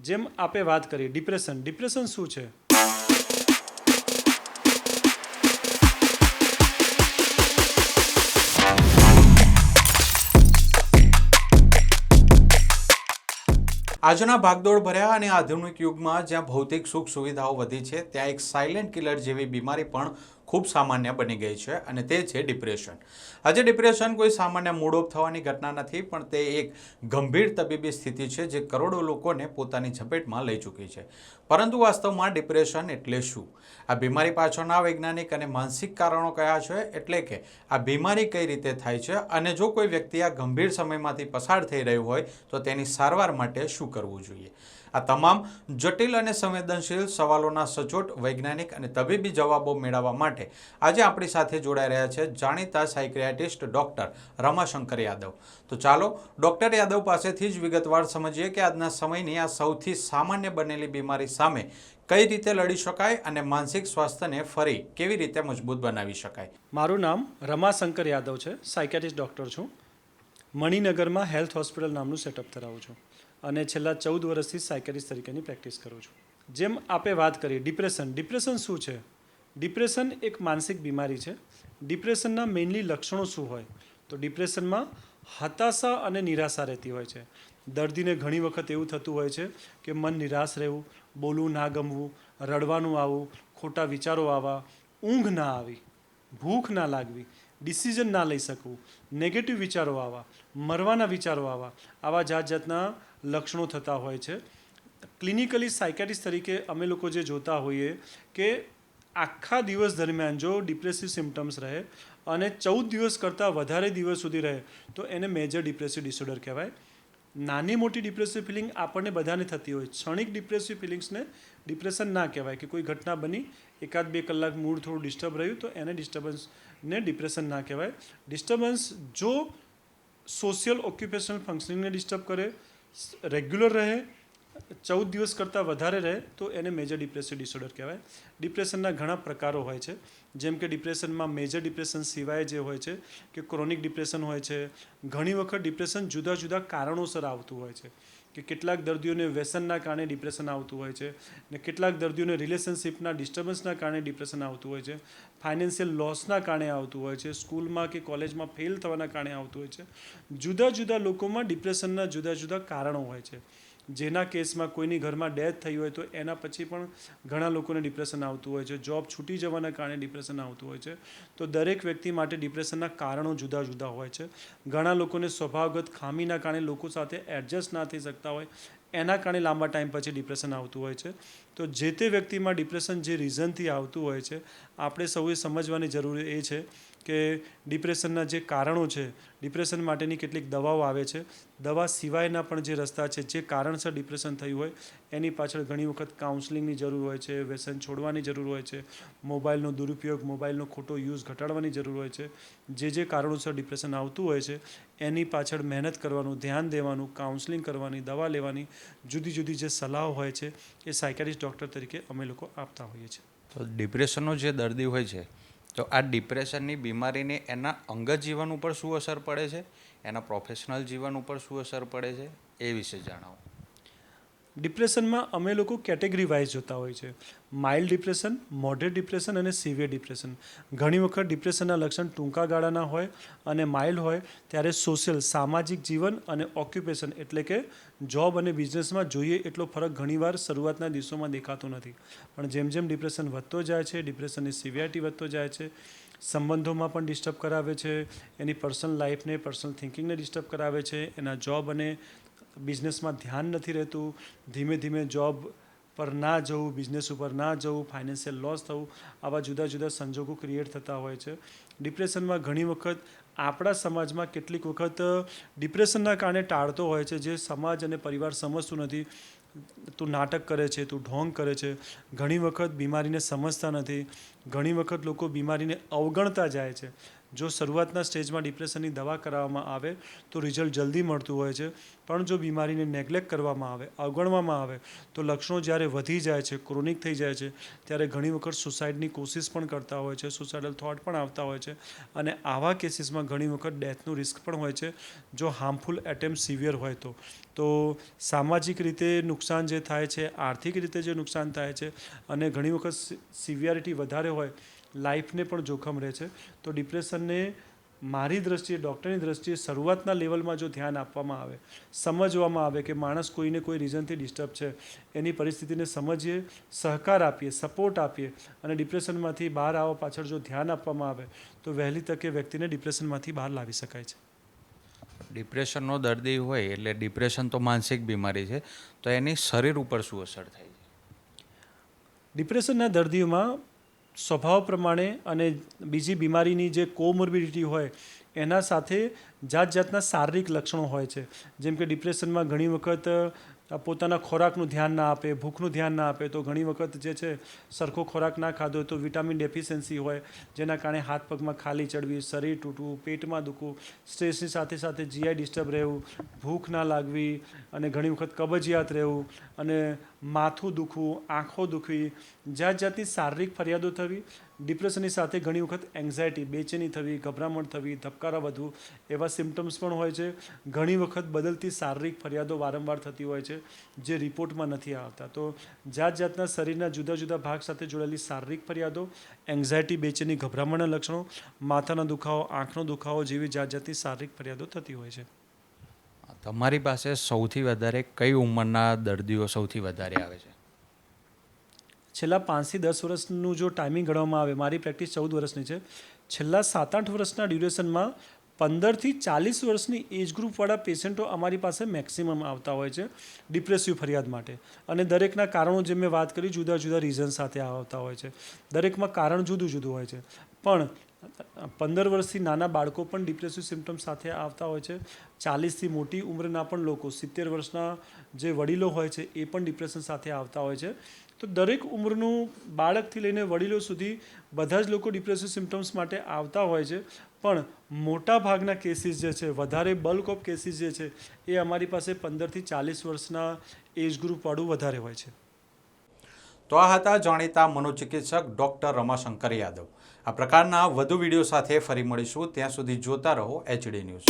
જેમ આપે વાત કરી ડિપ્રેશન શું છે? આજના ભાગદોડ ભર્યા અને આધુનિક યુગમાં જ્યાં ભૌતિક સુખ સુવિધાઓ વધી છે ત્યાં એક સાયલેન્ટ કિલર જેવી બીમારી પણ ખૂબ સામાન્ય બની ગઈ છે અને તે છે ડિપ્રેશન. આજે ડિપ્રેશન કોઈ સામાન્ય મૂડ ઓફ થવાની ઘટના નથી, પણ તે એક ગંભીર તબીબી સ્થિતિ છે જે કરોડો લોકોને પોતાની ઝપેટમાં લઈ ચૂકી છે. પરંતુ વાસ્તવમાં ડિપ્રેશન એટલે શું? આ બીમારી પાછળના વૈજ્ઞાનિક અને માનસિક કારણો કયા છે, એટલે કે આ બીમારી કઈ રીતે થાય છે અને જો કોઈ વ્યક્તિ આ ગંભીર સમયમાંથી પસાર થઈ રહ્યું હોય તો તેની સારવાર માટે શું કરવું જોઈએ? આ તમામ જટિલ અને સંવેદનશીલ સવાલોના સચોટ વૈજ્ઞાનિક અને તબીબી જવાબો મેળવવા માટે આજે આપણી સાથે જોડાઈ રહ્યા છે જાણીતા સાયકિયાટ્રિસ્ટ ડૉક્ટર રમાશંકર યાદવ. તો ચાલો ડૉક્ટર યાદવ પાસેથી જ વિગતવાર સમજીએ કે આજના સમયની આ સૌથી સામાન્ય બનેલી બીમારી સામે કઈ રીતે લડી શકાય અને માનસિક સ્વાસ્થ્યને ફરી કેવી રીતે મજબૂત બનાવી શકાય. મારું નામ રમાશંકર યાદવ છે, સાયકિયાટ્રિસ્ટ ડૉક્ટર છું. મણિનગરમાં હેલ્થ હોસ્પિટલ નામનું સેટઅપ ધરાવું છું અને છેલ્લા 14 વર્ષથી સાયકિયાટ્રિસ્ટ તરીકેની પ્રેક્ટિસ કરું છું. જેમ આપે વાત કરી ડિપ્રેશન શું છે? ડિપ્રેશન એક માનસિક બીમારી છે. ડિપ્રેશનના મેઇનલી લક્ષણો શું હોય? તો ડિપ્રેશનમાં હતાશા અને નિરાશા રહેતી હોય છે. દર્દીને ઘણી વખત એવું થતું હોય છે કે મન નિરાશ રહેવું, બોલવું ના ગમવું, રડવાનું આવવું, ખોટા વિચારો આવવા, ઊંઘ ના આવી, ભૂખ ના લાગવી, ડિસિઝન ના લઈ શકવું, નેગેટિવ વિચારો આવવા, મરવાના વિચારો આવવા, આવા જાતના લક્ષણો થતા હોય છે. ક્લિનિકલી સાયકિયાટ્રિસ્ટ તરીકે અમે લોકો જે જોતા હોઈએ કે આખા દિવસ દરમિયાન જો ડિપ્રેસિવ સિમ્પટમ્સ રહે અને 14 દિવસ કરતાં વધારે દિવસ સુધી રહે તો એને મેજર ડિપ્રેસિવ ડિસઓર્ડર કહેવાય. નાની મોટી ડિપ્રેસિવ ફિલિંગ આપણને બધાને થતી હોય. ક્ષણિક ડિપ્રેસિવ ફિલિંગ્સને ડિપ્રેશન ના કહેવાય કે કોઈ ઘટના બની 1-2 કલાક મૂડ થોડું ડિસ્ટર્બ રહ્યું તો એને ડિપ્રેશન ના કહેવાય. ડિસ્ટર્બન્સ જો સોશિયલ ઓક્યુપેશનલ ફંક્શનિંગને ડિસ્ટર્બ કરે, રેગ્યુલર રહે, 14 દિવસ કરતાં વધારે રહે તો એને મેજર ડિપ્રેસિવ ડિસઓર્ડર કહેવાય. ડિપ્રેશનના ઘણા પ્રકારો હોય છે, જેમ કે ડિપ્રેશનમાં મેજર ડિપ્રેશન સિવાય જે હોય છે કે ક્રોનિક ડિપ્રેશન હોય છે. ઘણી વખત ડિપ્રેશન જુદા જુદા કારણોસર આવતું હોય છે કે કેટલાક દર્દીઓને વ્યસનના કારણે ડિપ્રેશન આવતું હોય છે ને કેટલાક દર્દીઓને રિલેશનશિપના ડિસ્ટર્બન્સના કારણે ડિપ્રેશન આવતું હોય છે, ફાઇનાન્શિયલ લોસના કારણે આવતું હોય છે, સ્કૂલમાં કે કોલેજમાં ફેલ થવાના કારણે આવતું હોય છે. જુદા જુદા લોકોમાં ડિપ્રેશનના જુદા જુદા કારણો હોય છે. જેના કેસમાં કોઈની ઘરમાં ડેથ થઈ હોય તો એના પછી પણ ઘણા લોકોને ડિપ્રેશન આવતું હોય છે. જોબ છૂટી જવાના કારણે ડિપ્રેશન આવતું હોય છે. તો દરેક વ્યક્તિ માટે ડિપ્રેશનના કારણો જુદા જુદા હોય છે. ઘણા લોકોને સ્વભાવગત ખામીના કારણે લોકો સાથે એડજસ્ટ ના થઈ શકતા હોય, એના કારણે લાંબા ટાઈમ પછી ડિપ્રેશન આવતું હોય છે. તો જે તે વ્યક્તિમાં ડિપ્રેશન જે રીઝનથી આવતું હોય છે, આપણે સૌએ સમજવાની જરૂર એ છે કે ડિપ્રેશનના જે કારણો છે, ડિપ્રેશન માટેની કેટલીક દવાઓ આવે છે. દવા સિવાયના પણ જે રસ્તા છે, જે કારણસર ડિપ્રેશન થયું હોય એની પાછળ ઘણી વખત કાઉન્સલિંગની જરૂર હોય છે, વ્યસન છોડવાની જરૂર હોય છે, મોબાઈલનો દુરુપયોગ, મોબાઈલનો ખોટો યુઝ ઘટાડવાની જરૂર હોય છે. જે કારણોસર ડિપ્રેશન આવતું હોય છે એની પાછળ મહેનત કરવાનું, ધ્યાન દેવાનું, કાઉન્સલિંગ કરવાની, દવા લેવાની જુદી જુદી જે સલાહ હોય છે એ સાયકિયાટ્રિસ્ટ ડૉક્ટર તરીકે અમે લોકો આપતા હોઈએ છીએ. તો ડિપ્રેશનનો જે દર્દી હોય છે તો આ ડિપ્રેશનની બીમારીને એના અંગત જીવન ઉપર શું અસર પડે છે, એના પ્રોફેશનલ જીવન ઉપર શું અસર પડે છે, એ વિશે જણાવો. ડિપ્રેશનમાં અમે લોકો કેટેગરી વાઇઝ જોતા હોય છે. માઇલ્ડ ડિપ્રેશન, મોડરેટ ડિપ્રેશન અને સિવિયર ડિપ્રેશન. ઘણી વખત ડિપ્રેશનના લક્ષણ ટૂંકા ગાળાના હોય અને માઇલ્ડ હોય ત્યારે સોશિયલ સામાજિક જીવન અને ઓક્યુપેશન એટલે કે જોબ અને બિઝનેસમાં જોઈએ એટલો ફરક ઘણીવાર શરૂઆતના દિવસોમાં દેખાતો નથી. પણ જેમ જેમ ડિપ્રેશન વધતો જાય છે, ડિપ્રેશનની સિવિયરિટી વધતો જાય છે, સંબંધોમાં પણ ડિસ્ટર્બ કરાવે છે, એની પર્સનલ લાઈફને, પર્સનલ થિંકિંગને ડિસ્ટર્બ કરાવે છે, એના જોબ અને બિઝનેસમાં ધ્યાન નથી રહેતું, ધીમે ધીમે જોબ પર ના જવું, બિઝનેસ ઉપર ના જવું, ફાઇનાન્શિયલ લોસ થવું, આવા જુદા જુદા સંજોગો ક્રિએટ થતા હોય છે. ડિપ્રેશનમાં ઘણી વખત આપણા સમાજમાં કેટલીક વખત ડિપ્રેશનના કારણે ટાળતો હોય છે, જે સમાજ અને પરિવાર સમજતું નથી. તું નાટક કરે છે, તું ઢોંગ કરે છે. ઘણી વખત બીમારીને સમજતા નથી. ઘણી વખત લોકો બીમારીને અવગણતા જાય છે. જો શરૂઆતના સ્ટેજમાં ડિપ્રેશનની દવા કરાવવામાં આવે તો રિઝલ્ટ જલ્દી મળતું હોય છે, પણ જો બીમારીને નેગ્લેક્ટ કરવામાં આવે, અવગણવામાં આવે તો લક્ષણો જ્યારે વધી જાય છે, ક્રોનિક થઈ જાય છે, ત્યારે ઘણી વખત સુસાઇડની કોશિશ પણ કરતા હોય છે, સુસાઇડલ થોટ પણ આવતા હોય છે, અને આવા કેસીસમાં ઘણી વખત ડેથનું રિસ્ક પણ હોય છે જો હાર્મફુલ એટેમ્પ સિવિયર હોય તો સામાજિક રીતે નુકસાન જે થાય છે, આર્થિક રીતે જે નુકસાન થાય છે, અને ઘણી વખત સિવિયરિટી વધારે હોય, લાઈફને પણ જોખમ રહે છે. તો ડિપ્રેશનને મારી દ્રષ્ટિએ, ડૉક્ટરની દ્રષ્ટિએ શરૂઆતના લેવલમાં જો ધ્યાન આપવામાં આવે, સમજવામાં આવે કે માણસ કોઈને કોઈ રીઝનથી ડિસ્ટર્બ છે, એની પરિસ્થિતિને સમજીએ, સહકાર આપીએ, સપોર્ટ આપીએ અને ડિપ્રેશનમાંથી બહાર આવવા પાછળ જો ધ્યાન આપવામાં આવે તો વહેલી તકે વ્યક્તિને ડિપ્રેશનમાંથી બહાર લાવી શકાય છે. ડિપ્રેશનનો દર્દી હોય એટલે ડિપ્રેશન તો માનસિક બીમારી છે, તો એની શરીર ઉપર શું અસર થાય છે? ડિપ્રેશનના દર્દીઓમાં સ્વભાવ પ્રમાણે અને બીજી બીમારીની જે કોમોર્બિડિટી હોય એના સાથે જાતના શારીરિક લક્ષણો હોય છે. જેમ કે ડિપ્રેશનમાં ઘણી વખત પોતાના ખોરાકનું ધ્યાન ના આપે, ભૂખનું ધ્યાન ના આપે, તો ઘણી વખત જે છે સરખો ખોરાક ના ખાધો હોય તો વિટામિન ડેફિશિયન્સી હોય, જેના કારણે હાથ પગમાં ખાલી ચડવી, શરીર તૂટવું, પેટમાં દુખવું, સ્ટ્રેસની સાથે સાથે જીઆઈ ડિસ્ટર્બ રહેવું, ભૂખ ના લાગવી અને ઘણી વખત કબજિયાત રહેવું અને માથું દુખવું, આંખો દુખવી, જાતની શારીરિક ફરિયાદો થવી. ડિપ્રેશનની સાથે ઘણી વખત એન્ઝાયટી, બેચેની થવી, ગભરામણ થવી, ધબકારા વધવું, એવા સિમ્ટમ્સ પણ હોય છે. ઘણી વખત બદલતી શારીરિક ફરિયાદો વારંવાર થતી હોય છે જે રિપોર્ટમાં નથી આવતા. તો જાતના શરીરના જુદા જુદા ભાગ સાથે જોડાયેલી શારીરિક ફરિયાદો, એન્ઝાયટી, બેચેની, ગભરામણના લક્ષણો, માથાનો દુખાવો, આંખનો દુખાવો જેવી જાતની શારીરિક ફરિયાદો થતી હોય છે. તમારી પાસે સૌથી વધારે કઈ ઉંમરના દર્દીઓ સૌથી વધારે આવે છે? છેલ્લા 5 થી 10 વર્ષનું જો ટાઈમિંગ ગણવામાં આવે, મારી પ્રેક્ટિસ 14 વર્ષની છે, છેલ્લા 7-8 વર્ષના ડ્યુરેશનમાં 15 થી 40 વર્ષની એજ ગ્રુપવાળા પેશન્ટો અમારી પાસે મેક્સિમમ આવતા હોય છે ડિપ્રેસિવ ફરિયાદ માટે. અને દરેકના કારણો જે મેં વાત કરી જુદા જુદા રીઝન સાથે આવતા હોય છે. દરેકમાં કારણ જુદું જુદું હોય છે. પણ 15 વર્ષથી નાના બાળકો પણ ડિપ્રેસિવ સિમ્ટમ્સ સાથે આવતા હોય છે. 40થી મોટી ઉંમરના પણ લોકો, 70 વર્ષના જે વડીલો હોય છે એ પણ ડિપ્રેશન સાથે આવતા હોય છે. તો દરેક ઉંમરનું બાળકથી લઈને વડીલો સુધી બધા જ લોકો ડિપ્રેસિવ સિમ્ટમ્સ માટે આવતા હોય છે. પણ મોટા ભાગના કેસીસ જે છે, વધારે બલ્ક ઓફ કેસીસ જે છે એ અમારી પાસે 15 થી 40 વર્ષના એજ ગ્રુપવાળું વધારે હોય છે. તો આ હતા જાણીતા મનોચિકિત્સક ડૉક્ટર રમાશંકર યાદવ. આ પ્રકારના વધુ વિડીયો સાથે ફરી મળીશું. ત્યાં સુધી જોતા રહો HD ન્યૂઝ.